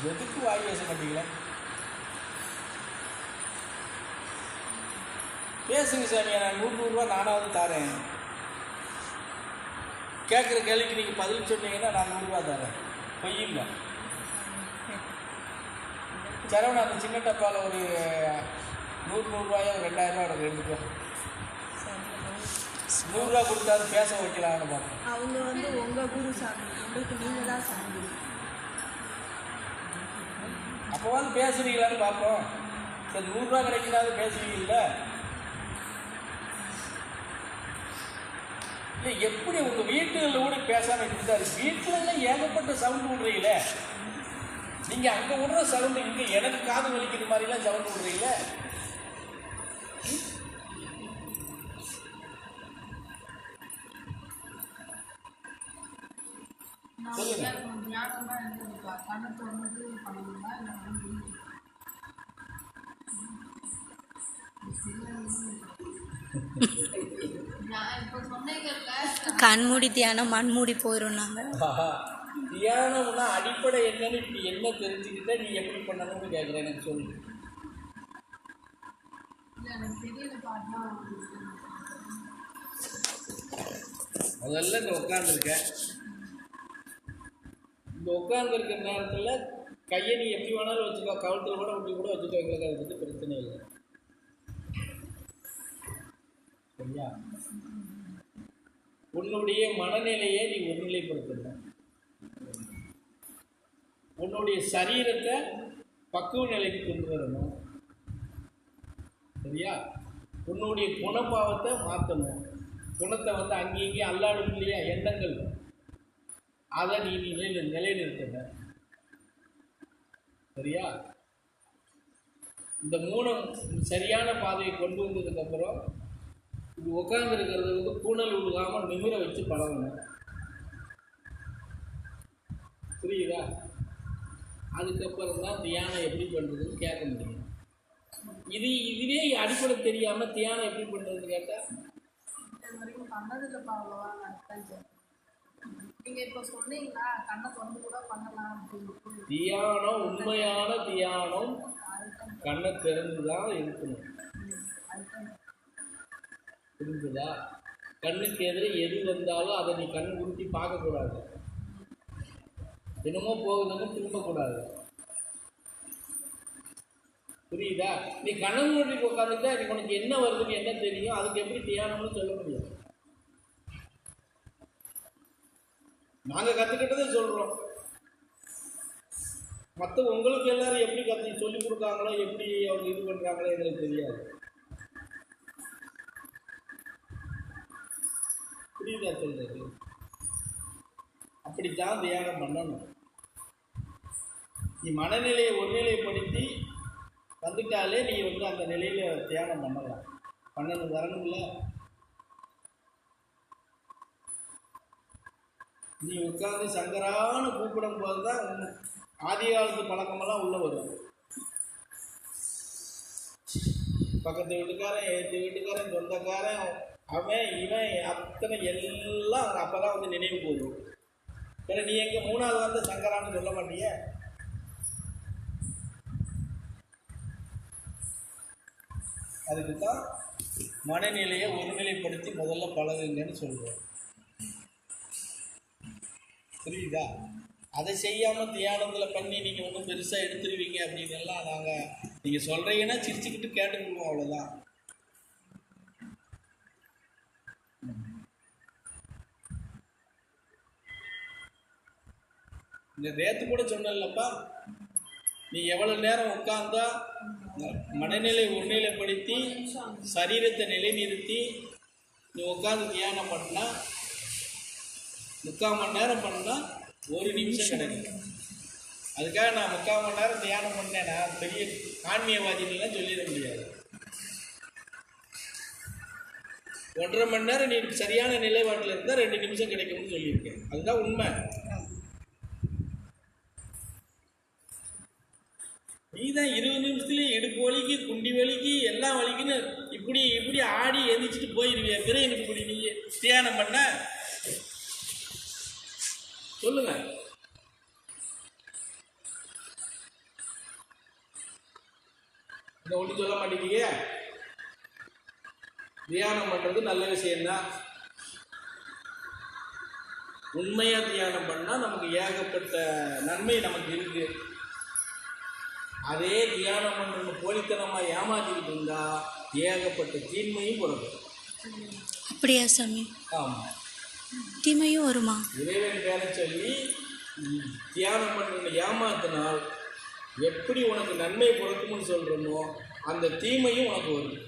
எதுக்கு வாய் பேச மாட்டீங்களா? பேசுங்க சாமி, நான் 100 ரூபா நானாவது தரேன். கேட்குற கேள்விக்கு நீங்கள் பதில் சொன்னீங்கன்னா நான் 100 ரூபா தரேன். பொய்யில்லை. சரவணா அந்த சின்ன டப்பாவில் ஒரு 100 ரூபாயோ 2000 ரூபா எடுத்துக்கோ. 100 ரூபா கொடுத்தாது பேச வைக்கலாம்னு பார்ப்போம். அவங்க வந்து உங்கள் குரு சாமி, உங்களுக்கு நீங்கள் தான் சாமி. அப்போ வந்து பேசுறீங்களான்னு பார்ப்போம். சரி, 100 ரூபா கிடைக்கிறாது பேசுவீங்கல்ல? இல்லை, எப்படி உங்கள் வீட்டுகளில் கூட பேசாமல் இருந்தாரு? வீட்டிலலாம் ஏகப்பட்ட சவுண்டு விடுறீங்களே. நீங்கள் அங்கே விடுற சவுண்டு இங்கே எனக்கு காது வலிக்கிற மாதிரிலாம் சவுண்டு விடுறீங்களே. கண்மூடி தியானம் மண்மூடி போயிடும். நாங்கள் தியானம்னா அடிப்படை என்னன்னு இப்படி என்ன தெரிஞ்சுக்கிட்ட நீ எப்படி பண்ணணும்னு கேட்குறேன். எனக்கு சொல்லு. முதல்ல இந்த உட்காந்துருக்கேன். இந்த உட்காந்துருக்கிற நேரத்தில் கையை நீ எப்படி வேணாலும் வச்சுக்கோ, கவுத்தில் கூட இப்படி கூட வச்சுக்கோ, எங்களுக்கு அதை பற்றி பிரச்சனை இல்லை. சரியா? உன்னுடைய மனநிலையை நீ ஒருநிலைப்படுத்தணும். உன்னுடைய சரீரத்தை பக்குவ நிலைக்கு கொண்டு வரணும். சரியா? உன்னுடைய குணபாவத்தை மாற்றணும். குணத்தை வந்து அங்கேயும் அல்லாடும் இல்லையா எண்ணங்கள், அதை நீ நிலைநிறுத்தணும். சரியா? இந்த 3 சரியான பாதையை கொண்டு வந்ததுக்கப்புறம் இது உட்காந்துருக்கிறது வந்து கூணல் விழுகாமல் நிமிர வச்சு பழகணும். புரியுதா? அதுக்கப்புறம் தான் தியானம் எப்படி பண்ணுறதுன்னு கேட்க முடியும். இதுவே அடிப்படை தெரியாமல் தியானம் எப்படி பண்ணுறதுன்னு கேட்டால் தியானம், உண்மையான தியானம் கண்ணை திறந்து தான் இருக்கணும். புரிஞ்சுதா? கண்ணுக்கு எதிரே எது வந்தாலும் அதை நீ கண் உருட்டி பார்க்கக்கூடாது. தினமும் போகுதுன்னு திரும்பக்கூடாது. புரியுதா? நீ கண்ணை மூடி உட்காந்துட்டா நீ உனக்கு என்ன வருதுன்னு என்ன தெரியும்? அதுக்கு எப்படி தியானம்னு சொல்ல முடியும்? நாங்கள் கற்றுக்கிட்டதே சொல்கிறோம். மற்ற உங்களுக்கு எல்லாரும் எப்படி சொல்லி கொடுக்காங்களோ, எப்படி அவங்க இது பண்ணுறாங்களோ எங்களுக்கு தெரியாது. புரியுதா சொல்றது? அப்படித்தான் தியானம் பண்ணணும். நீ மனநிலையை ஒருநிலைப்படுத்தி வந்துட்டாலே நீ வந்து அந்த நிலையில தியானம் பண்ணலாம். பண்ணணும் வரணும்ல. நீ உட்கார்ந்து சங்கரான்னு கூப்பிடும் போது தான் ஆதி காலத்து பழக்கமெல்லாம் உள்ள வரும். பக்கத்து வீட்டுக்காரன், எதிர்த்து வீட்டுக்காரன், சொந்தக்காரன், அவன் இவன் அத்தனை எல்லாம் அப்போதான் வந்து நினைவு போகுது. சரி, நீ எங்கே 3வது வந்து சங்கரான்னு சொல்ல மாட்டிய? அதுக்கு தான் மனநிலையை ஒருநிலைப்படுத்தி முதல்ல பழகுங்கன்னு சொல்கிறோம். புரியுதா? அதை செய்யாமல் தியானத்தில் பண்ணி நீங்கள் ஒன்றும் பெருசாக எடுத்துருவீங்க அப்படின்னு எல்லாம் நாங்கள் நீங்கள் சொல்கிறீங்கன்னா சிரிச்சுக்கிட்டு கேட்டுக்குவோம், அவ்வளோதான். இந்த நேற்று கூட சொன்னல்லப்பா, நீ எவ்வளோ நேரம் உட்கார்ந்தா மனநிலை ஒருநிலைப்படுத்தி சரீரத்தை நிலைநிறுத்தி நீ உட்காந்து தியானம் பண்ணால் 3/4 மணி நேரம் பண்ணால் 1 நிமிஷம் கிடைக்கும். அதுக்காக நான் 3/4 மணி நேரம் தியானம் பண்ணேன், நான் பெரிய ஆன்மீகவாதிகள்லாம் சொல்லிட முடியாது. 1.5 மணி நேரம் நீ சரியான நிலைப்பாட்டில் இருந்தால் 2 நிமிஷம் கிடைக்கும்னு சொல்லியிருக்கேன். அதுதான் உண்மை. நீ தான் 20 நிமிஷத்துலேயே இடுப்பு வலிக்கு, குண்டி வலிக்கு, எல்லா வலிக்குன்னு இப்படி ஆடி எழுந்திரிச்சிட்டு போயிடுவியா? பிறகு எனக்கு இப்படி நீ தியானம் பண்ண சொல்லுங்க. இதை ஒன்றும் சொல்ல மாட்டேங்கிறீங்க. தியானம் பண்ணுறது நல்ல விஷயம்தான். உண்மையாக தியானம் பண்ணால் நமக்கு ஏகப்பட்ட நன்மை நமக்கு இருக்கு. அதே தியானம் பண்ணுறது போலித்தனமாக ஏமாற்றிக்கிட்டு இருந்தால் ஏகப்பட்ட தீன்மையும் பிறக்கும். அப்படியா சாமி? ஆமாம், தீமையும் வருமா? இறைவன் பேரை சொல்லி தியானம் பண்ணுறவனை ஏமாத்தினால் எப்படி உனக்கு நன்மை பிறக்கும்னு சொல்கிறோமோ அந்த தீமையும் உனக்கு வரும்.